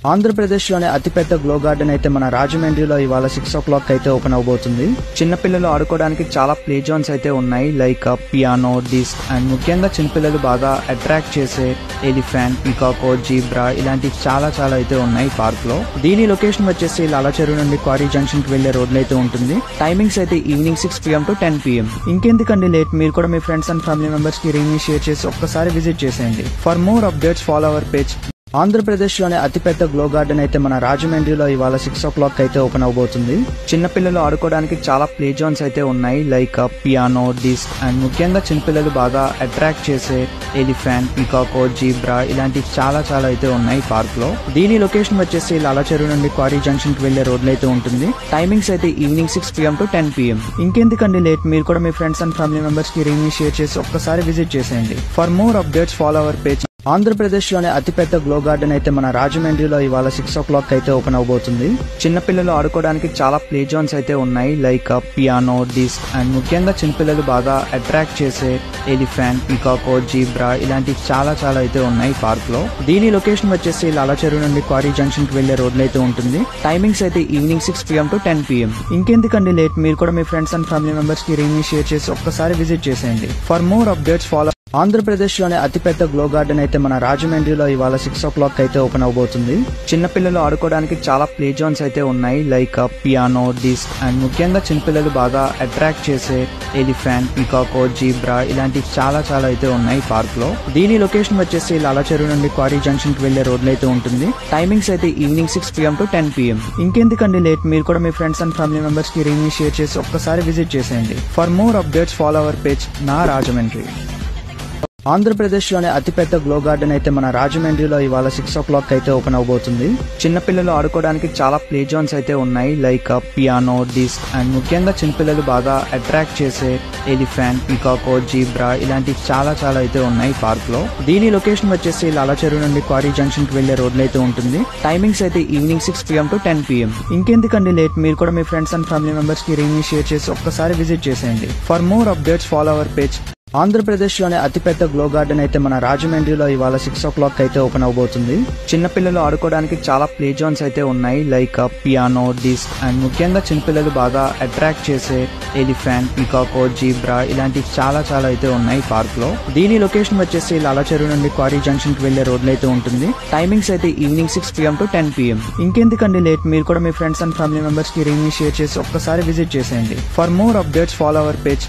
ఆంధ్రప్రదేశ్లోని అతిపెద్ద glow garden అయితే మన రాజమండ్రిలో ఇవాళ 6 o'clock అయితే ఓపెన్ అవబోతుంది. చిన్నపిల్లలు ఆడుకోవడానికి చాలా ప్లే జోన్స్ అయితే ఉన్నాయి. లైక్ పియానో, డిస్క్ అండ్ ముఖ్యంగా చిన్నపిల్లలు బాగా అట్రాక్ట్ చేసే ఎలిఫెంట్, పీకాకో, జీబ్రా ఇలాంటి చాలా అయితే ఉన్నాయి పార్క్ లో. దీని లొకేషన్ వచ్చేసి లాలచెరువు నుండి క్వారీ జంక్షన్ కి వెళ్లే రోడ్ అయితే ఉంటుంది. టైమింగ్స్ అయితే ఈవినింగ్ 6 PM to 10 PM. ఇంకెందుకండి లేట్, మీరు కూడా మీ ఫ్రెండ్స్ అండ్ ఫ్యామిలీ మెంబర్స్ కి రీని షేర్ చేసి ఒక్కసారి విజిట్ చేసేయండి. For more updates follow our page. ఆంధ్రప్రదేశ్లోని అతిపెద్ద గ్లో గార్డెన్ అయితే మన రాజమండ్రిలో ఇవాళ 6 o'clock అయితే ఓపెన్ అవబోతుంది. చిన్నపిల్లలు ఆడుకోవడానికి చాలా ప్లే జోన్స్ అయితే ఉన్నాయి. లైక్ పియానో, డిస్క్ అండ్ ముఖ్యంగా చిన్నపిల్లలు బాగా అట్రాక్ట్ చేసే ఎలిఫెంట్, పీకాకో, జీబ్రా ఇలాంటి చాలా అయితే ఉన్నాయి పార్క్ లో. దీని లొకేషన్ వచ్చేసి లాలచెరువు నుండి క్వారీ జంక్షన్ కి వెళ్లే రోడ్ అయితే ఉంటుంది. టైమింగ్స్ అయితే ఈవినింగ్ 6 PM to 10 PM. ఇంకెందుకండి లేట్, మీరు కూడా మీ ఫ్రెండ్స్ అండ్ ఫ్యామిలీ మెంబర్స్ కి రీని షేర్ చేసి ఒక్కసారి విజిట్ చేసేయండి. For more updates follow our page. ఆంధ్రప్రదేశ్లోని అతిపెద్ద గ్లో గార్డెన్ అయితే మన రాజమండ్రిలో ఇవాళ 6 o'clock అయితే ఓపెన్ అవబోతుంది. చిన్నపిల్లలు ఆడుకోవడానికి చాలా ప్లే జోన్స్ అయితే ఉన్నాయి. లైక్ పియానో, డిస్క్ అండ్ ముఖ్యంగా చిన్నపిల్లలు బాగా అట్రాక్ట్ చేసే ఎలిఫెంట్, పీకాకో, జీబ్రా ఇలాంటి చాలా అయితే ఉన్నాయి పార్క్ లో. దీని లొకేషన్ వచ్చేసి లాలచెరువు నుండి క్వారీ జంక్షన్ కి వెళ్లే రోడ్ అయితే ఉంటుంది. టైమింగ్స్ అయితే ఈవినింగ్ 6 PM to 10 PM. ఇంకెందుకండి లేట్, మీరు కూడా మీ ఫ్రెండ్స్ అండ్ ఫ్యామిలీ మెంబర్స్ కి రీని షేర్ చేసి ఒక్కసారి విజిట్ చేసేయండి. For more updates follow. ఆంధ్రప్రదేశ్లోని అతిపెద్ద గ్లో గార్డెన్ అయితే మన రాజమండ్రిలో ఇవాళ 6 o'clock అయితే ఓపెన్ అవబోతుంది. చిన్నపిల్లలు ఆడుకోవడానికి చాలా ప్లే జోన్స్ అయితే ఉన్నాయి. లైక్ పియానో, డిస్క్ అండ్ ముఖ్యంగా చిన్నపిల్లలు బాగా అట్రాక్ట్ చేసే ఎలిఫెంట్, పీకాకో, జీబ్రా ఇలాంటి చాలా అయితే ఉన్నాయి పార్క్ లో. దీని లొకేషన్ వచ్చేసి లాలచెరువు నుండి క్వారీ జంక్షన్ కి వెళ్లే రోడ్ అయితే ఉంటుంది. టైమింగ్స్ అయితే ఈవినింగ్ 6 PM to 10 PM. ఇంకెందుకండి లేట్, మీరు కూడా మీ ఫ్రెండ్స్ అండ్ ఫ్యామిలీ మెంబర్స్ కి రీని షేర్ చేసి ఒక్కసారి విజిట్ చేసేయండి. For more updates follow our page నా రాజమండ్రి. ఆంధ్రప్రదేశ్లోని అతిపెద్ద గ్లో గార్డెన్ అయితే మన రాజమండ్రిలో ఇవాళ 6 o'clock అయితే ఓపెన్ అవబోతుంది. చిన్నపిల్లలు ఆడుకోవడానికి చాలా ప్లే జోన్స్ అయితే ఉన్నాయి. లైక్ పియానో, డిస్క్ అండ్ ముఖ్యంగా చిన్నపిల్లలు బాగా అట్రాక్ట్ చేసే ఎలిఫెంట్, పీకాకో, జీబ్రా ఇలాంటి చాలా అయితే ఉన్నాయి పార్క్ లో. దీని లొకేషన్ వచ్చేసి లాలచెరువు నుండి క్వారీ జంక్షన్ కి వెళ్లే రోడ్ అయితే ఉంటుంది. టైమింగ్స్ అయితే ఈవినింగ్ 6 PM to 10 PM. ఇంకెందుకండి లేట్, మీరు కూడా మీ ఫ్రెండ్స్ అండ్ ఫ్యామిలీ మెంబర్స్ కి రీని షేర్ చేసి ఒక్కసారి విజిట్ చేసేయండి. For more updates follow our page. ఆంధ్రప్రదేశ్లోని అతిపెద్ద గ్లో గార్డెన్ అయితే మన రాజమండ్రిలో ఇవాళ 6 o'clock అయితే ఓపెన్ అవబోతుంది. చిన్నపిల్లలు ఆడుకోవడానికి చాలా ప్లే జోన్స్ అయితే ఉన్నాయి. లైక్ పియానో, డిస్క్ అండ్ ముఖ్యంగా చిన్నపిల్లలు బాగా అట్రాక్ట్ చేసే ఎలిఫెంట్, పీకాకో, జీబ్రా ఇలాంటి చాలా అయితే ఉన్నాయి పార్క్ లో. దీని లొకేషన్ వచ్చేసి లాలచెరువు నుండి క్వారీ జంక్షన్ కి వెళ్లే రోడ్ అయితే ఉంటుంది. టైమింగ్స్ అయితే ఈవినింగ్ 6 PM to 10 PM. ఇంకెందుకండి లేట్, మీరు కూడా మీ ఫ్రెండ్స్ అండ్ ఫ్యామిలీ మెంబర్స్ కి రీని షేర్ చేసి ఒక్కసారి విజిట్ చేసేయండి. For more updates follow our page.